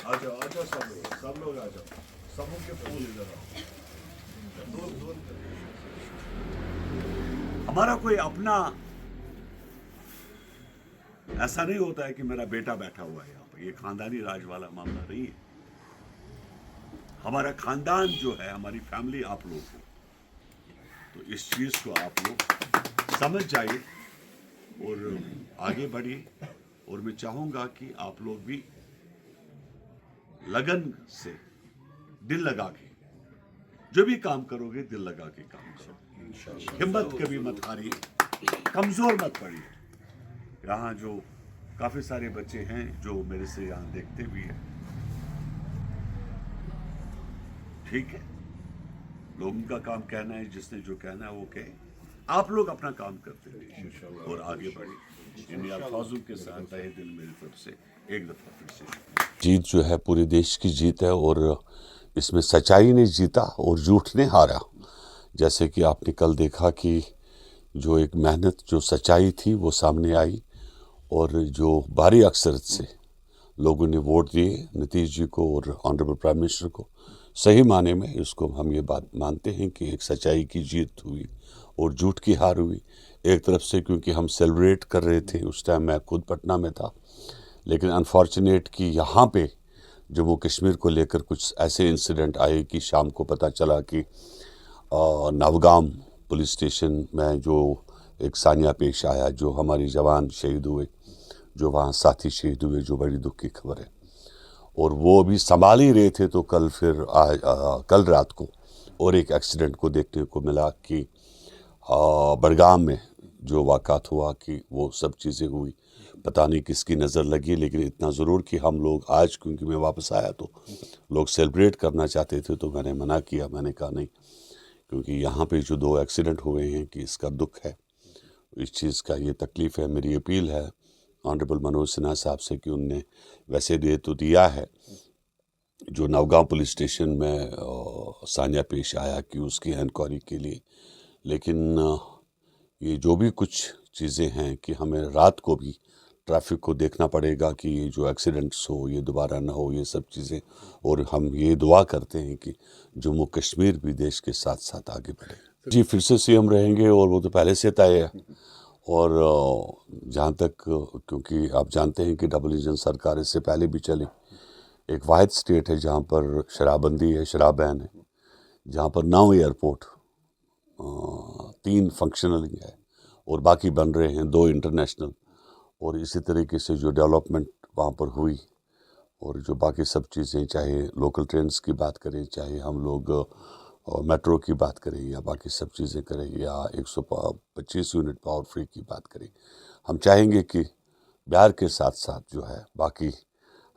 آجاؤ سب لوگ آ جاؤ، سبوں کے پھول ادھر آؤ. ہمارا کوئی اپنا ایسا نہیں ہوتا ہے کہ میرا بیٹا بیٹھا ہوا ہے یہاں پہ. یہ خاندانی راج والا معاملہ نہیں ہے. ہمارا خاندان جو ہے، ہماری فیملی آپ لوگ ہو. تو اس چیز کو آپ لوگ سمجھ جائیے اور آگے بڑھیے. اور میں چاہوں گا کہ آپ لوگ بھی لگن سے، دل لگا کے جو بھی کام کرو گے، دل لگا کے کام کرو. ہمت کبھی مت ہاریے، کمزور مت پڑیے. یہاں جو کافی سارے بچے ہیں جو میرے سے یہاں دیکھتے بھی ہیں، ٹھیک ہے، لوگوں کا کام کہنا ہے، جس نے جو کہنا ہے وہ کہے. آپ لوگ اپنا کام کرتے رہیے اور آگے بڑھیں. ان الفاظوں کے ساتھ تہہ دل میری طرف سے ایک دفعہ پھر سے جیت جو ہے پورے دیش کی جیت ہے، اور اس میں سچائی نے جیتا اور جھوٹ نے ہارا. جیسے کہ آپ نے کل دیکھا کہ جو ایک محنت، جو سچائی تھی وہ سامنے آئی، اور جو بھاری اکثریت سے لوگوں نے ووٹ دیے نتیش جی کو اور آنریبل پرائم منسٹر کو. صحیح معنی میں اس کو ہم یہ بات مانتے ہیں کہ ایک سچائی کی جیت ہوئی اور جھوٹ کی ہار ہوئی. ایک طرف سے کیونکہ ہم سیلیبریٹ کر رہے تھے، اس ٹائم میں خود پٹنہ میں تھا، لیکن انفارچونیٹ کہ یہاں پہ جموں کشمیر کو لے کر کچھ ایسے انسیڈنٹ آئے کہ شام کو پتہ چلا کہ نوگام پولیس اسٹیشن میں جو ایک سانیہ پیش آیا، جو ہماری جوان شہید ہوئے، جو وہاں ساتھی شہید ہوئے، جو بڑی دکھ کی خبر ہے. اور وہ ابھی سنبھال ہی رہے تھے تو کل رات کو اور ایک ایکسیڈنٹ کو دیکھنے کو ملا کہ بڑگام میں جو واقعات ہوا کہ وہ سب چیزیں ہوئی. پتہ نہیں کس کی نظر لگی، لیکن اتنا ضرور کہ ہم لوگ آج، کیونکہ میں واپس آیا تو لوگ سیلیبریٹ کرنا چاہتے تھے، تو میں نے منع کیا. میں نے کہا نہیں، کیونکہ یہاں پہ جو 2 ایکسیڈنٹ ہوئے ہیں کہ اس کا دکھ ہے، اس چیز کا یہ تکلیف ہے. میری اپیل ہے آنریبل منوج سنہا صاحب سے کہ ان نے ویسے دے تو دیا ہے جو نوگام پولیس اسٹیشن میں سانیہ پیش آیا کہ اس کی انکوائری کے لیے، لیکن یہ جو بھی کچھ چیزیں ہیں کہ ہمیں رات کو بھی ٹریفک کو دیکھنا پڑے گا کہ یہ جو ایکسیڈنٹس ہو یہ دوبارہ نہ ہو، یہ سب چیزیں. اور ہم یہ دعا کرتے ہیں کہ جموں کشمیر بھی دیش کے ساتھ ساتھ آگے بڑھے. جی پھر سے سی ایم رہیں گے، اور وہ تو پہلے سے طے ہے. اور جہاں تک، کیونکہ آپ جانتے ہیں کہ ڈبل انجن سرکار اس سے پہلے بھی چلی. ایک واحد اسٹیٹ ہے جہاں پر شراب بندی ہے، شراب بین ہے، جہاں پر 9 ایئرپورٹ، 3 فنکشنل ہے اور باقی بن رہے ہیں، 2 انٹرنیشنل. اور اسی طریقے سے جو ڈیولپمنٹ وہاں پر ہوئی، اور جو باقی سب چیزیں، چاہے لوکل ٹرینز کی بات کریں، چاہے ہم لوگ میٹرو کی بات کریں، یا باقی سب چیزیں کریں، یا 125 یونٹ پاور فری کی بات کریں، ہم چاہیں گے کہ بہار کے ساتھ ساتھ جو ہے باقی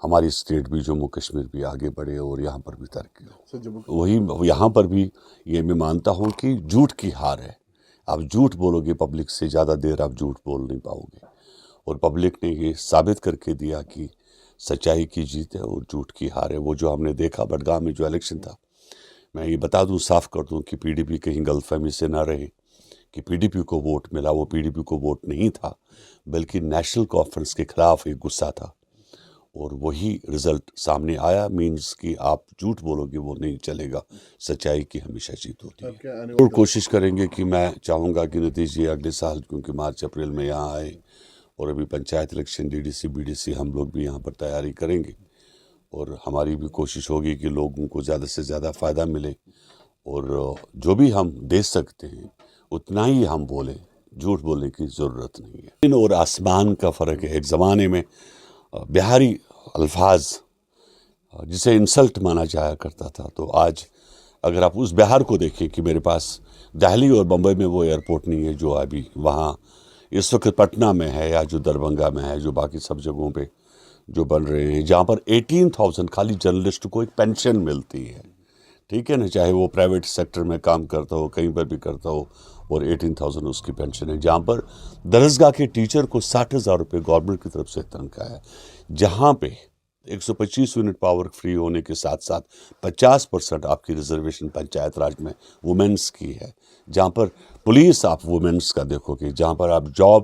ہماری اسٹیٹ بھی، جموں کشمیر بھی آگے بڑھے اور یہاں پر بھی ترقی ہو. وہی یہاں پر بھی یہ میں مانتا ہوں کہ جھوٹ کی ہار ہے. آپ جھوٹ بولو گے پبلک سے، زیادہ دیر آپ جھوٹ بول نہیں پاؤ گے. اور پبلک نے یہ ثابت کر کے دیا کہ سچائی کی جیت ہے اور جھوٹ کی ہار ہے. وہ جو ہم نے دیکھا بڈگام میں جو الیکشن تھا، میں یہ بتا دوں، صاف کر دوں کہ پی ڈی پی کہیں غلط فہمی سے نہ رہے کہ پی ڈی پی کو ووٹ ملا. وہ پی ڈی پی کو ووٹ نہیں تھا، بلکہ نیشنل کانفرنس کے خلاف ایک غصہ تھا. اور وہی رزلٹ سامنے آیا. مینز کہ آپ جھوٹ بولو گے وہ نہیں چلے گا، سچائی کی ہمیشہ جیت ہوتی ہے. اور کوشش کریں گے کہ میں چاہوں گا کہ نتیش جی اگلے سال، کیونکہ مارچ اپریل میں یہاں آئے، اور ابھی panchayat election, D D C, B D C, ہم لوگ بھی یہاں پر تیاری کریں گے. اور ہماری بھی کوشش ہوگی کہ لوگوں کو زیادہ سے زیادہ فائدہ ملے، اور جو بھی ہم دے سکتے ہیں اتنا ہی ہم بولیں. جھوٹ بولنے کی ضرورت نہیں ہے. زمین اور آسمان کا فرق ہے. ایک زمانے میں بہاری الفاظ جسے انسلٹ مانا جایا کرتا تھا، تو آج اگر آپ اس بہار کو دیکھیں کہ میرے پاس دہلی اور بمبئی میں وہ ایئرپورٹ نہیں ہے جو ابھی وہاں اس وقت پٹنہ میں ہے، یا جو دربھنگہ میں ہے، جو باقی سب جگہوں پہ جو بن رہے ہیں، جہاں پر 18,000 خالی جرنلسٹ کو ایک پینشن ملتی ہے. ٹھیک ہے نا، چاہے وہ پرائیویٹ سیکٹر میں کام کرتا ہو، کہیں پر بھی کرتا ہو، اور 18,000 اس کی پینشن ہے. جہاں پر درسگاہ کے ٹیچر کو 60,000 روپے گورنمنٹ کی طرف سے تنخواہ ہے. جہاں پہ 125 یونٹ پاور فری ہونے کے ساتھ ساتھ 50% آپ کی ریزرویشن پنچایت راج میں وومنس کی ہے. جہاں پر پولیس آپ وومنس کا دیکھو گے، جہاں پر آپ جاب